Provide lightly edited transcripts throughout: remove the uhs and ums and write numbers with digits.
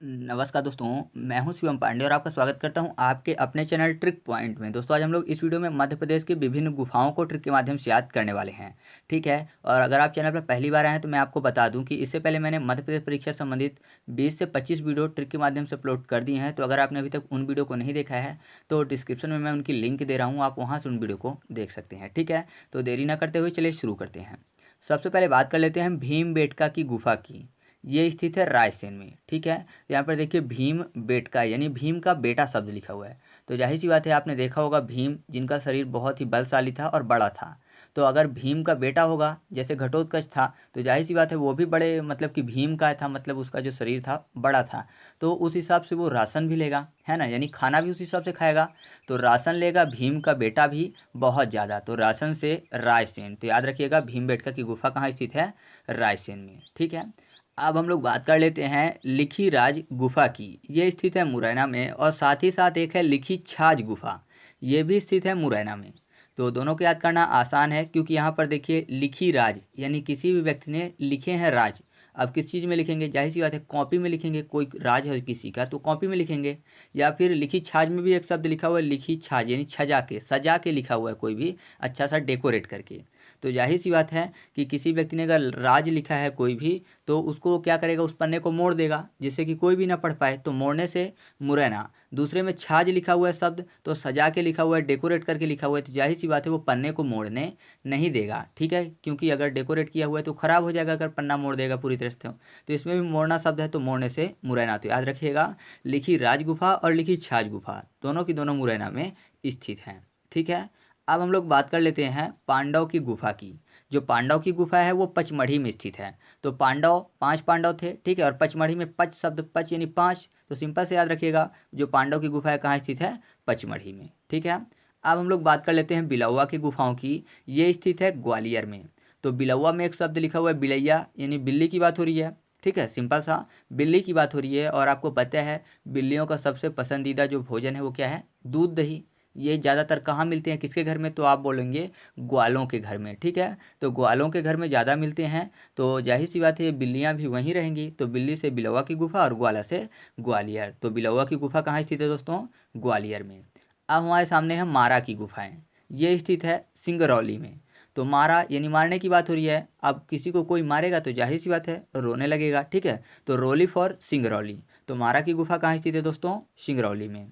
नमस्कार दोस्तों, मैं हूं शिवम पांडे और आपका स्वागत करता हूं आपके अपने चैनल ट्रिक पॉइंट में। दोस्तों, आज हम लोग इस वीडियो में मध्य प्रदेश की विभिन्न गुफाओं को ट्रिक के माध्यम से याद करने वाले हैं। ठीक है। और अगर आप चैनल पर पहली बार आए हैं तो मैं आपको बता दूं कि इससे पहले मैंने मध्य प्रदेश परीक्षा संबंधित 20 से 25 वीडियो ट्रिक के माध्यम से अपलोड कर दिए हैं। तो अगर आपने अभी तक उन वीडियो को नहीं देखा है तो डिस्क्रिप्शन में मैं उनकी लिंक दे रहा हूँ, आप वहाँ से उन वीडियो को देख सकते हैं। ठीक है, तो देरी ना करते हुए चलिए शुरू करते हैं। सबसे पहले बात कर लेते हैं भीमबेटका की गुफा की। ये स्थित है रायसेन में। ठीक है, यहाँ पर देखिए भीम बेटका यानी भीम का बेटा शब्द लिखा हुआ है। तो जाहिर सी बात है, आपने देखा होगा भीम जिनका शरीर बहुत ही बलशाली था और बड़ा था। तो अगर भीम का बेटा होगा जैसे घटोत्कच था, तो जाहिर सी बात है वो भी बड़े मतलब कि भीम का था, मतलब उसका जो शरीर था बड़ा था। तो उस हिसाब से वो राशन भी लेगा, है ना, यानी खाना भी उस हिसाब से खाएगा। तो राशन लेगा भीम का बेटा भी बहुत ज़्यादा। तो राशन से रायसेन, तो याद रखिएगा भीम बेटका की गुफा कहाँ स्थित है? रायसेन में। ठीक है। अब हम लोग बात कर लेते हैं लिखी राज गुफा की। ये स्थित है मुरैना में और साथ ही साथ एक है लिखी छाज गुफा, ये भी स्थित है मुरैना में। तो दोनों को याद करना आसान है क्योंकि यहाँ पर देखिए लिखी राज यानी किसी भी व्यक्ति ने लिखे हैं राज। अब किस चीज़ में लिखेंगे? जाहिर सी बात है कॉपी में लिखेंगे, कोई राज है किसी का तो कॉपी में लिखेंगे। या फिर लिखी छाज में भी एक शब्द लिखा हुआ है लिखी छाज यानी छजा के सजा के लिखा हुआ है, कोई भी अच्छा सा डेकोरेट करके। तो जाहिर सी बात है कि किसी व्यक्ति ने अगर राज लिखा है कोई भी, तो उसको वो क्या करेगा, उस पन्ने को मोड़ देगा जिससे कि कोई भी ना पढ़ पाए। तो मोड़ने से मुरैना। दूसरे में छाज लिखा हुआ है शब्द, तो सजा के लिखा हुआ है, डेकोरेट करके लिखा हुआ है, तो जाहिर सी बात है वो पन्ने को मोड़ने नहीं देगा। ठीक है, क्योंकि अगर डेकोरेट किया हुआ है तो खराब हो जाएगा अगर पन्ना मोड़ देगा पूरी तरह से। तो इसमें भी मोड़ना शब्द है, तो मोड़ने से मुरैना। तो याद रखिएगा लिखी राज गुफा और लिखी छाज गुफा दोनों की दोनों मुरैना में स्थित हैं। ठीक है। अब हम लोग बात कर लेते हैं पांडव की गुफा की। जो पांडव की गुफा है वो पचमढ़ी में स्थित है। तो पांडव 5 पांडव थे, ठीक है, और पचमढ़ी में पच शब्द, पच यानी 5, तो सिंपल से याद रखिएगा जो पांडव की गुफा है कहाँ स्थित है? पचमढ़ी में। ठीक है। अब हम लोग बात कर लेते हैं बिलौवा की गुफाओं की। ये स्थित है ग्वालियर में। तो बिलौवा में एक शब्द लिखा हुआ है बिलैया यानी बिल्ली की बात हो रही है। ठीक है, सिंपल सा बिल्ली की बात हो रही है। और आपको पता है बिल्लियों का सबसे पसंदीदा जो भोजन है वो क्या है? दूध दही। ये ज़्यादातर कहाँ मिलते हैं, किसके घर में? तो आप बोलेंगे ग्वालों के घर में। ठीक है, तो ग्वालों के घर में ज़्यादा मिलते हैं। तो जाहिर सी बात है ये बिल्लियाँ भी वहीं रहेंगी। तो बिल्ली से बिलौवा की गुफा और ग्वाला से ग्वालियर। तो बिलौवा की गुफा कहाँ स्थित है दोस्तों? ग्वालियर में। अब हमारे सामने है मारा की गुफाएं। ये स्थित है सिंगरौली में। तो मारा यानी मारने की बात हो रही है। अब किसी को कोई मारेगा तो जाहिर सी बात है रोने लगेगा। ठीक है, तो रोली फॉर सिंगरौली। तो मारा की गुफा कहाँ स्थित है दोस्तों? सिंगरौली में।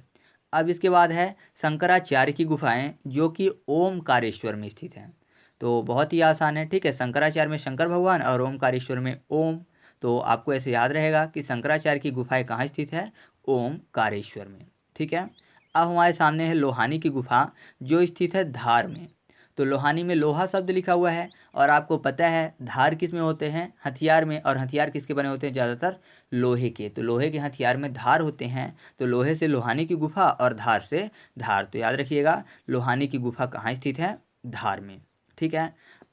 अब इसके बाद है शंकराचार्य की गुफाएं जो कि ओमकारेश्वर में स्थित हैं। तो बहुत ही आसान है। ठीक है, शंकराचार्य में शंकर भगवान और ओमकारेश्वर में ओम। तो आपको ऐसे याद रहेगा कि शंकराचार्य की गुफाएं कहाँ स्थित है? ओमकारेश्वर में। ठीक है। अब हमारे सामने है लोहानी की गुफा जो स्थित है धार में। तो लोहानी में लोहा शब्द लिखा हुआ है। और आपको पता है धार किस में होते हैं? हथियार में। और हथियार किसके बने होते हैं? ज़्यादातर लोहे के। तो लोहे के हथियार में धार होते हैं। तो लोहे से लोहानी की गुफा और धार से धार। तो याद रखिएगा लोहानी की गुफा कहाँ स्थित है? धार में। ठीक है।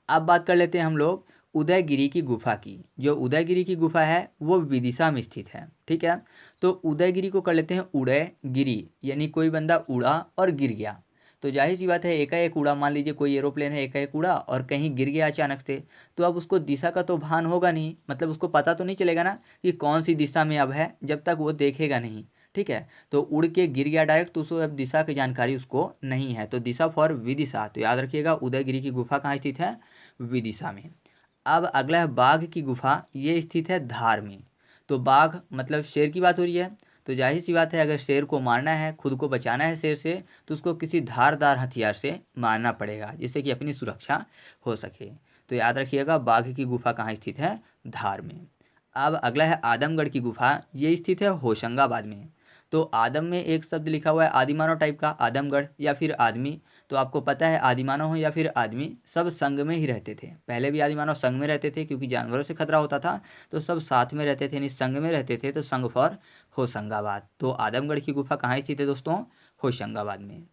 अब बात कर लेते हैं हम लोग उदयगिरी की गुफा की। जो उदयगिरी की गुफा है वो विदिशा में स्थित है। ठीक है, तो उदयगिरी को कर लेते हैं उदयगिरी यानी कोई बंदा उड़ा और गिर गया। तो जाहिर सी बात है एकाएक उड़ा, मान लीजिए कोई एरोप्लेन है एकाएक उड़ा और कहीं गिर गया अचानक से, तो अब उसको दिशा का तो भान होगा नहीं, मतलब उसको पता तो नहीं चलेगा ना कि कौन सी दिशा में अब है, जब तक वो देखेगा नहीं। ठीक है, तो उड़ के गिर गया डायरेक्ट, तो उसको अब दिशा की जानकारी उसको नहीं है। तो दिशा फॉर विदिशा। तो याद रखिएगा उदयगिरी की गुफा कहाँ स्थित है? विदिशा में। अब अगला है बाघ की गुफा। ये स्थित है धार में। तो बाघ मतलब शेर की बात हो रही है। तो जाहिर सी बात है अगर शेर को मारना है, खुद को बचाना है शेर से, तो उसको किसी धारदार हथियार से मारना पड़ेगा जिससे कि अपनी सुरक्षा हो सके। तो याद रखिएगा बाघ की गुफा कहाँ स्थित है? धार में। अब अगला है आदमगढ़ की गुफा। ये स्थित है होशंगाबाद में। तो आदम में एक शब्द लिखा हुआ है आदिमानव टाइप का, आदमगढ़ या फिर आदमी। तो आपको पता है आदिमानव हो या फिर आदमी सब संग में ही रहते थे। पहले भी आदिमानव संग में रहते थे क्योंकि जानवरों से खतरा होता था, तो सब साथ में रहते थे यानी संग में रहते थे। तो संग फॉर होशंगाबाद। तो आदमगढ़ की गुफा कहाँ स्थित है दोस्तों? होशंगाबाद में।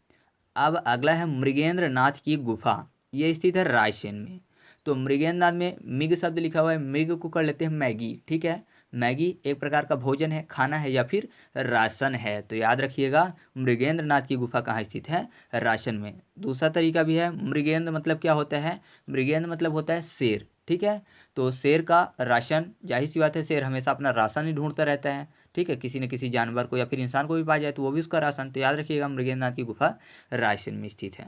अब अगला है मृगेंद्र नाथ की गुफा। ये स्थित है रायसेन में। तो मृगेंद्र नाथ में मिग शब्द लिखा हुआ है, मृग को कर लेते हैं मैगी। ठीक है, मैगी एक प्रकार का भोजन है, खाना है या फिर राशन है। तो याद रखिएगा मृगेंद्र नाथ की गुफा कहाँ स्थित है? राशन में। दूसरा तरीका भी है, मृगेंद्र मतलब क्या होता है? मृगेंद्र मतलब होता है शेर। ठीक है। तो शेर का राशन, जाहिर सी बात है शेर हमेशा अपना राशन ही ढूंढता रहता है, ठीक है, किसी न किसी जानवर को या फिर इंसान को भी पा जाए तो वो भी उसका राशन। तो याद रखिएगा मृगेंद्रनाथ की गुफा रायसेन में स्थित है।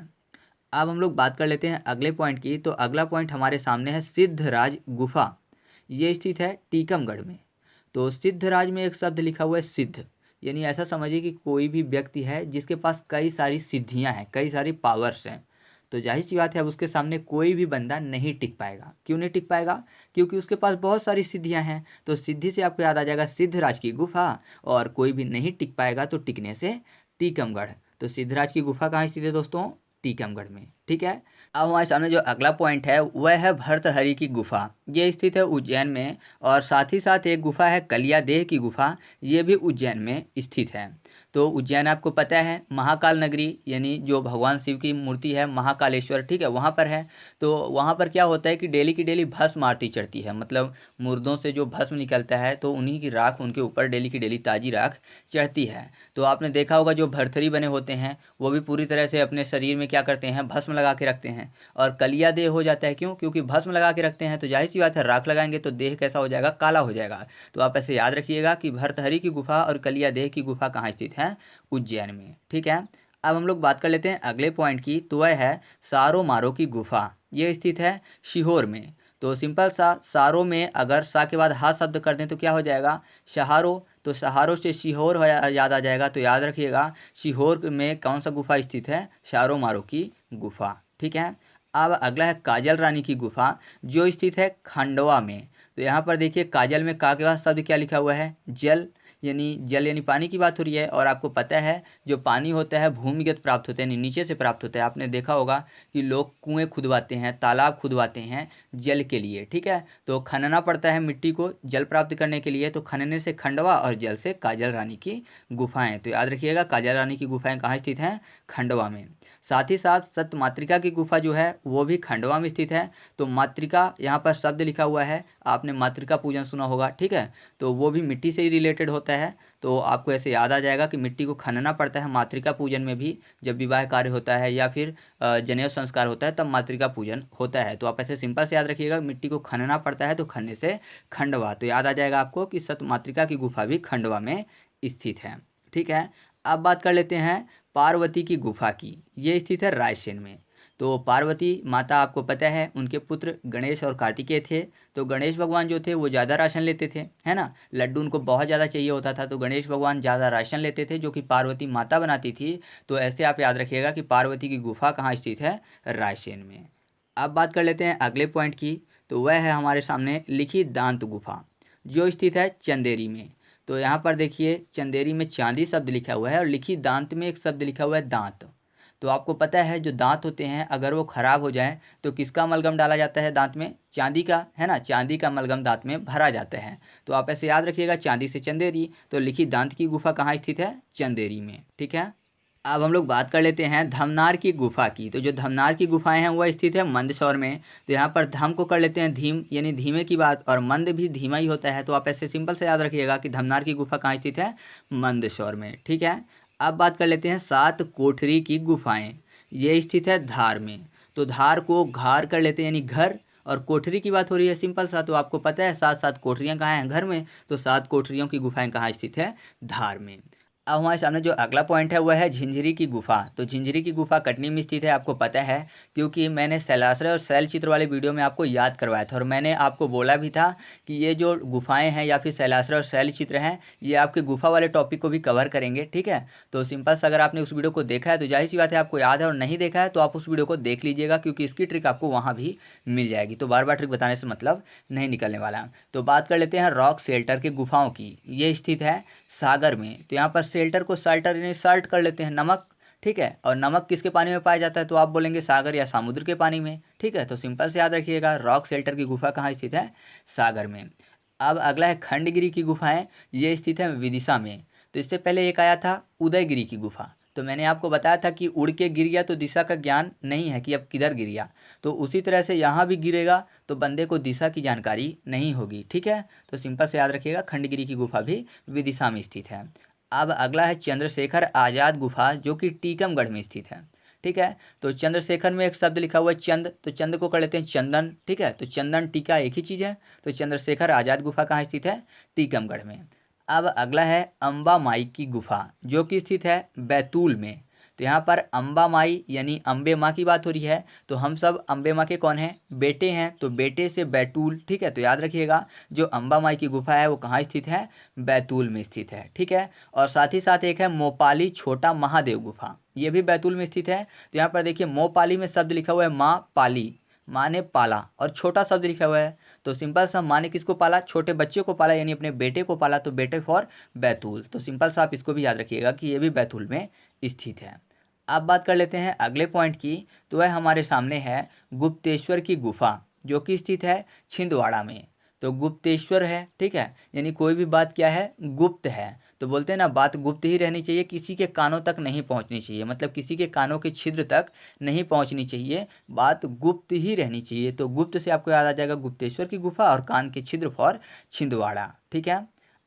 अब हम लोग बात कर लेते हैं अगले पॉइंट की। तो अगला पॉइंट हमारे सामने है सिद्धराज गुफा। ये स्थित है टीकमगढ़ में। तो सिद्धराज में एक शब्द लिखा हुआ है सिद्ध, यानी ऐसा समझिए कि कोई भी व्यक्ति है जिसके पास कई सारी सिद्धियां हैं, कई सारी पावर्स हैं। तो जाहिर सी बात है अब उसके सामने कोई भी बंदा नहीं टिक पाएगा। क्यों नहीं टिक पाएगा? क्योंकि उसके पास बहुत सारी सिद्धियां हैं। तो सिद्धि से आपको याद आ जाएगा सिद्धराज की गुफा, और कोई भी नहीं टिक पाएगा तो टिकने से टीकमगढ़। तो सिद्धराज की गुफा कहाँ स्थित है दोस्तों? टीकमगढ़ में, ठीक है। अब हमारे सामने जो अगला पॉइंट है वह है भर्तहरि की गुफा। ये स्थित है उज्जैन में, और साथ ही साथ एक गुफा है कलियादेह की गुफा, ये भी उज्जैन में स्थित है। तो उज्जैन आपको पता है महाकाल नगरी, यानी जो भगवान शिव की मूर्ति है महाकालेश्वर, ठीक है, वहाँ पर है। तो वहाँ पर क्या होता है कि डेली की डेली भस्म आरती चढ़ती है, मतलब मुर्दों से जो भस्म निकलता है तो उन्हीं की राख उनके ऊपर डेली की डेली ताज़ी राख चढ़ती है। तो आपने देखा होगा जो भरथरी बने होते हैं वो भी पूरी तरह से अपने शरीर में क्या करते हैं, भस्म लगा के रखते हैं। और कलिया देह हो जाता है, क्यों? क्योंकि भस्म लगा के रखते हैं। तो जाहिर सी बात है राख लगाएंगे तो देह कैसा हो जाएगा, काला हो जाएगा। तो आप ऐसे याद रखिएगा कि भर्तहरि की गुफा और कलिया देह की गुफा कहाँ स्थित है? उज्जैन में, ठीक है। अब हम लोग बात कर लेते हैं अगले पॉइंट की। तो वह है सारो मारो की गुफा। ये स्थित है सीहोर में। तो सिंपल सा सारो में अगर सा के बाद हा शब्द कर दें तो क्या हो जाएगा? सहारो। तो सहारो से सीहोर याद आ जाएगा। तो याद रखिएगा सीहोर में कौन सा गुफा स्थित है? सारो मारो की गुफा, ठीक है। अब अगला है काजल रानी की गुफा, जो स्थित है खंडवा में। तो यहाँ पर देखिए काजल में का के बाद शब्द क्या लिखा हुआ है? जल, यानी जल यानी पानी की बात हो रही है। और आपको पता है जो पानी होता है भूमिगत प्राप्त होता है, यानी नीचे से प्राप्त होता है। आपने देखा होगा कि लोग कुएं खुदवाते हैं, तालाब खुदवाते हैं जल के लिए, ठीक है। तो खनना पड़ता है मिट्टी को जल प्राप्त करने के लिए। तो खनने से खंडवा और जल से काजल रानी की गुफाएं। तो याद रखिएगा काजल रानी की गुफाएं कहाँ स्थित हैं? खंडवा में। साथ ही साथ सत मातृका की गुफा जो है वो भी खंडवा में स्थित है। तो मातृका यहाँ पर शब्द लिखा हुआ है, आपने मातृका पूजन सुना होगा, ठीक है। तो वो भी मिट्टी से ही रिलेटेड होता है। तो आपको ऐसे याद आ जाएगा कि मिट्टी को खनना पड़ता है मातृका पूजन में भी। जब विवाह कार्य होता है या फिर जनेऊ संस्कार होता है तब मातृका पूजन होता है। तो आप ऐसे सिंपल से याद रखिएगा मिट्टी को खनना पड़ता है, तो खनने से खंडवा। तो याद आ जाएगा आपको कि सत मातृका की गुफा भी खंडवा में स्थित है, ठीक है। अब बात कर लेते हैं पार्वती की गुफा की। ये स्थित है रायसेन में। तो पार्वती माता आपको पता है उनके पुत्र गणेश और कार्तिकेय थे। तो गणेश भगवान जो थे वो ज़्यादा राशन लेते थे, है ना, लड्डू उनको बहुत ज़्यादा चाहिए होता था। तो गणेश भगवान ज़्यादा राशन लेते थे जो कि पार्वती माता बनाती थी। तो ऐसे आप याद रखिएगा कि पार्वती की गुफा कहाँ स्थित है? रायसेन में। अब बात कर लेते हैं अगले पॉइंट की। तो वह है हमारे सामने लिखी दांत गुफा, जो स्थित है चंदेरी में। तो यहाँ पर देखिए चंदेरी में चांदी शब्द लिखा हुआ है और लिखी दांत में एक शब्द लिखा हुआ है दांत। तो आपको पता है जो दांत होते हैं अगर वो खराब हो जाए तो किसका अमलगम डाला जाता है दांत में? चांदी का, है ना, चांदी का अमलगम दांत में भरा जाता है। तो आप ऐसे याद रखिएगा चांदी से चंदेरी। तो लिखी दांत की गुफा कहाँ स्थित है? चंदेरी में, ठीक है। अब हम लोग बात कर लेते हैं धमनार की गुफा की। तो जो धमनार की गुफाएं हैं वह स्थित है मंदसौर में। तो यहाँ पर धम को कर लेते हैं धीम, यानी धीमे की बात, और मंद भी धीमा ही होता है। तो आप ऐसे सिंपल से याद रखिएगा कि धमनार की गुफा कहाँ स्थित है? मंदसौर में, ठीक है। अब बात कर लेते हैं सात कोठरी की गुफाएं। ये स्थित है धार में। तो धार को घार कर लेते हैं यानी घर, और कोठरी की बात हो रही है सिंपल सा। तो आपको पता है सात सात कोठरियाँ कहाँ हैं? घर में। तो सात कोठरियों की गुफाएं कहाँ स्थित है? धार में। अब हमारे सामने जो अगला पॉइंट है वह है झिंझरी की गुफा। तो झिंझरी की गुफा कटनी में स्थित है, आपको पता है, क्योंकि मैंने शैलाश्रय और शैल चित्र वाले वीडियो में आपको याद करवाया था। और मैंने आपको बोला भी था कि ये जो गुफाएं हैं या फिर शैलाश्रय और शैल चित्र हैं ये आपके गुफा वाले टॉपिक को भी कवर करेंगे, ठीक है। तो सिंपल से अगर आपने उस वीडियो को देखा है तो जाहिर सी बात है आपको याद है, और नहीं देखा है तो आप उस वीडियो को देख लीजिएगा क्योंकि इसकी ट्रिक आपको वहाँ भी मिल जाएगी। तो बार बार ट्रिक बताने से मतलब नहीं निकलने वाला। तो बात कर लेते हैं रॉक शेल्टर के गुफाओं की। ये स्थित है सागर में। तो यहाँ पर शेल्टर को साल्टर यानी साल्ट कर लेते हैं, नमक, ठीक है। और नमक किसके पानी में पाया जाता है? तो आप बोलेंगे सागर या समुद्र के पानी में, ठीक है। तो सिंपल से याद रखिएगा रॉक शेल्टर की गुफा कहाँ स्थित है? सागर में। अब अगला है खंडगिरी की गुफाएं। ये स्थित है विदिशा में। तो इससे पहले एक आया था उदयगिरी की गुफा। तो मैंने आपको बताया था कि उड़ के गिर गया तो दिशा का ज्ञान नहीं है कि अब किधर गिर गया। तो उसी तरह से यहाँ भी गिरेगा तो बंदे को दिशा की जानकारी नहीं होगी, ठीक है। तो सिंपल से याद रखिएगा खंडगिरी की गुफा भी विदिशा में स्थित है। अब अगला है चंद्रशेखर आज़ाद गुफा, जो कि टीकमगढ़ में स्थित है। ठीक है। तो चंद्रशेखर में एक शब्द लिखा हुआ है चंद, तो चंद को कर लेते हैं चंदन, ठीक है। तो चंदन टीका एक ही चीज़ है। तो चंद्रशेखर आज़ाद गुफा कहाँ स्थित है? टीकमगढ़ में। अब अगला है अंबा माई की गुफा, जो कि स्थित है बैतूल में। तो यहाँ पर अंबा माई यानी अम्बे माँ की बात हो रही है। तो हम सब अम्बे माँ के कौन हैं? बेटे हैं। तो बेटे से बैतूल, ठीक है। तो याद रखिएगा जो अंबा माई की गुफा है वो कहाँ स्थित है? बैतूल में स्थित है, ठीक है। और साथ ही साथ एक है मोपाली छोटा महादेव गुफा, ये भी बैतूल में स्थित है। तो यहाँ पर देखिए मोपाली में शब्द लिखा हुआ है माँ पाली, माँ ने पाला, और छोटा शब्द लिखा हुआ है। तो सिंपल सा माँ ने किसको पाला? छोटे बच्चे को पाला, यानी अपने बेटे को पाला। तो बेटे फॉर बैतूल। तो सिंपल सा आप इसको भी याद रखिएगा कि ये भी बैतूल में स्थित है। अब बात कर लेते हैं अगले पॉइंट की। तो वह हमारे सामने है गुप्तेश्वर की गुफा, जो कि स्थित है छिंदवाड़ा में। तो गुप्तेश्वर है, ठीक है, यानी कोई भी बात क्या है? गुप्त है। तो बोलते हैं ना बात गुप्त ही रहनी चाहिए, किसी के कानों तक नहीं पहुंचनी चाहिए, मतलब किसी के कानों के छिद्र तक नहीं पहुंचनी चाहिए, बात गुप्त ही रहनी चाहिए। तो गुप्त से आपको याद आ जाएगा गुप्तेश्वर की गुफा, और कान के छिद्र फॉर छिंदवाड़ा, ठीक है।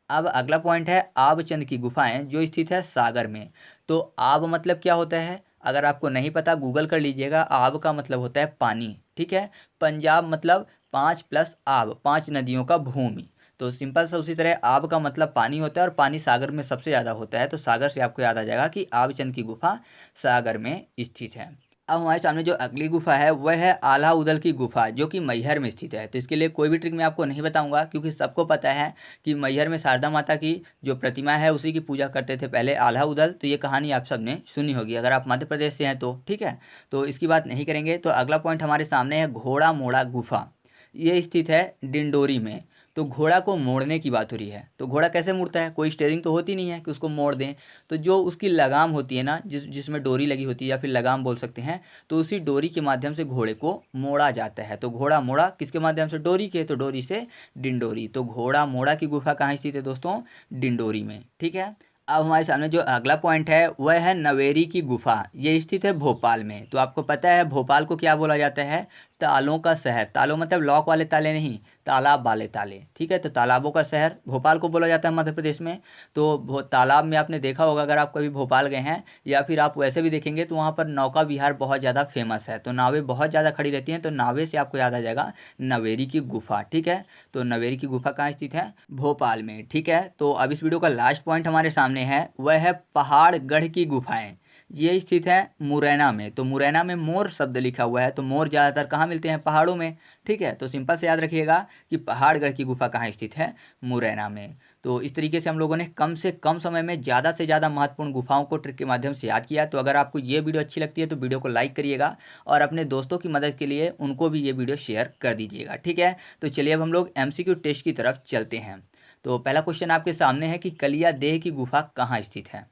अब अगला पॉइंट है आबचंद की गुफाएं, जो स्थित है सागर में। तो आब मतलब क्या होता है? अगर आपको नहीं पता गूगल कर लीजिएगा। आब का मतलब होता है पानी, ठीक है। पंजाब मतलब 5 प्लस आब, 5 नदियों का भूमि। तो सिंपल सा उसी तरह आब का मतलब पानी होता है, और पानी सागर में सबसे ज़्यादा होता है। तो सागर से आपको याद आ जाएगा कि आबचंद की गुफा सागर में स्थित है। अब हमारे सामने जो अगली गुफा है वह है आल्हा उदल की गुफा, जो कि मैहर में स्थित है। तो इसके लिए कोई भी ट्रिक मैं आपको नहीं बताऊंगा, क्योंकि सबको पता है कि मैहर में शारदा माता की जो प्रतिमा है उसी की पूजा करते थे पहले आल्हा उदल। तो ये कहानी आप सबने सुनी होगी अगर आप मध्य प्रदेश से हैं तो, ठीक है। तो इसकी बात नहीं करेंगे। तो अगला पॉइंट हमारे सामने है घोड़ा मोड़ा गुफा, ये स्थित है डिंडोरी में। तो घोड़ा को मोड़ने की बात हो रही है। तो घोड़ा कैसे मुड़ता है? कोई स्टेयरिंग तो होती नहीं है कि उसको मोड़ दें। तो जो उसकी लगाम होती है ना, जिसमें डोरी लगी होती है, या फिर लगाम बोल सकते हैं, तो उसी डोरी के माध्यम से घोड़े को मोड़ा जाता है। तो घोड़ा मोड़ा किसके माध्यम से? डोरी के। तो डोरी से डिंडोरी। तो घोड़ा मोड़ा की गुफा कहाँ स्थित है दोस्तों? डिंडोरी में, ठीक है। अब हमारे सामने जो अगला पॉइंट है वह है नवेरी की गुफा, ये स्थित है भोपाल में। तो आपको पता है भोपाल को क्या बोला जाता है? तालों का शहर। तालों मतलब लॉक वाले ताले नहीं, तालाब वाले ताले, ठीक है। तो तालाबों का शहर भोपाल को बोला जाता है मध्य प्रदेश में। तो तालाब में आपने देखा होगा अगर आप कभी भोपाल गए हैं, या फिर आप वैसे भी देखेंगे तो वहाँ पर नौका विहार बहुत ज़्यादा फेमस है। तो नावें बहुत ज़्यादा खड़ी रहती हैं। तो नावे से आपको याद आ जाएगा नवेरी की गुफा, ठीक है। तो नवेरी की गुफा कहाँ स्थित है? भोपाल में, ठीक है। तो अब इस वीडियो का लास्ट पॉइंट हमारे सामने है, वह है पहाड़गढ़ की गुफाएं, ये स्थित है मुरैना में। तो मुरैना में मोर शब्द लिखा हुआ है। तो मोर ज़्यादातर कहाँ मिलते हैं? पहाड़ों में, ठीक है। तो सिंपल से याद रखिएगा कि पहाड़गढ़ की गुफा कहाँ स्थित है? मुरैना में। तो इस तरीके से हम लोगों ने कम से कम समय में ज़्यादा से ज़्यादा महत्वपूर्ण गुफाओं को ट्रिक के माध्यम से याद किया। तो अगर आपको ये वीडियो अच्छी लगती है तो वीडियो को लाइक करिएगा, और अपने दोस्तों की मदद के लिए उनको भी ये वीडियो शेयर कर दीजिएगा, ठीक है। तो चलिए अब हम लोग MCQ टेस्ट की तरफ चलते हैं। तो पहला क्वेश्चन आपके सामने है कि कलिया देह की गुफा कहाँ स्थित है।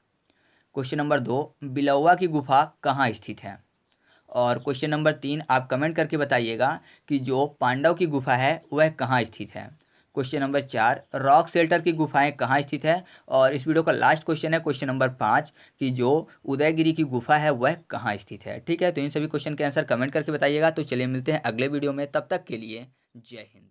क्वेश्चन नंबर 2, बिलौवा की गुफा कहाँ स्थित है। और क्वेश्चन नंबर 3, आप कमेंट करके बताइएगा कि जो पांडव की गुफा है वह कहाँ स्थित है। क्वेश्चन नंबर 4, रॉक शेल्टर की गुफाएं कहाँ स्थित है। और इस वीडियो का लास्ट क्वेश्चन है क्वेश्चन नंबर 5, कि जो उदयगिरी की गुफा है वह कहाँ स्थित है, ठीक है। तो इन सभी क्वेश्चन के आंसर कमेंट करके बताइएगा। तो चलिए मिलते हैं अगले वीडियो में, तब तक के लिए जय हिंद।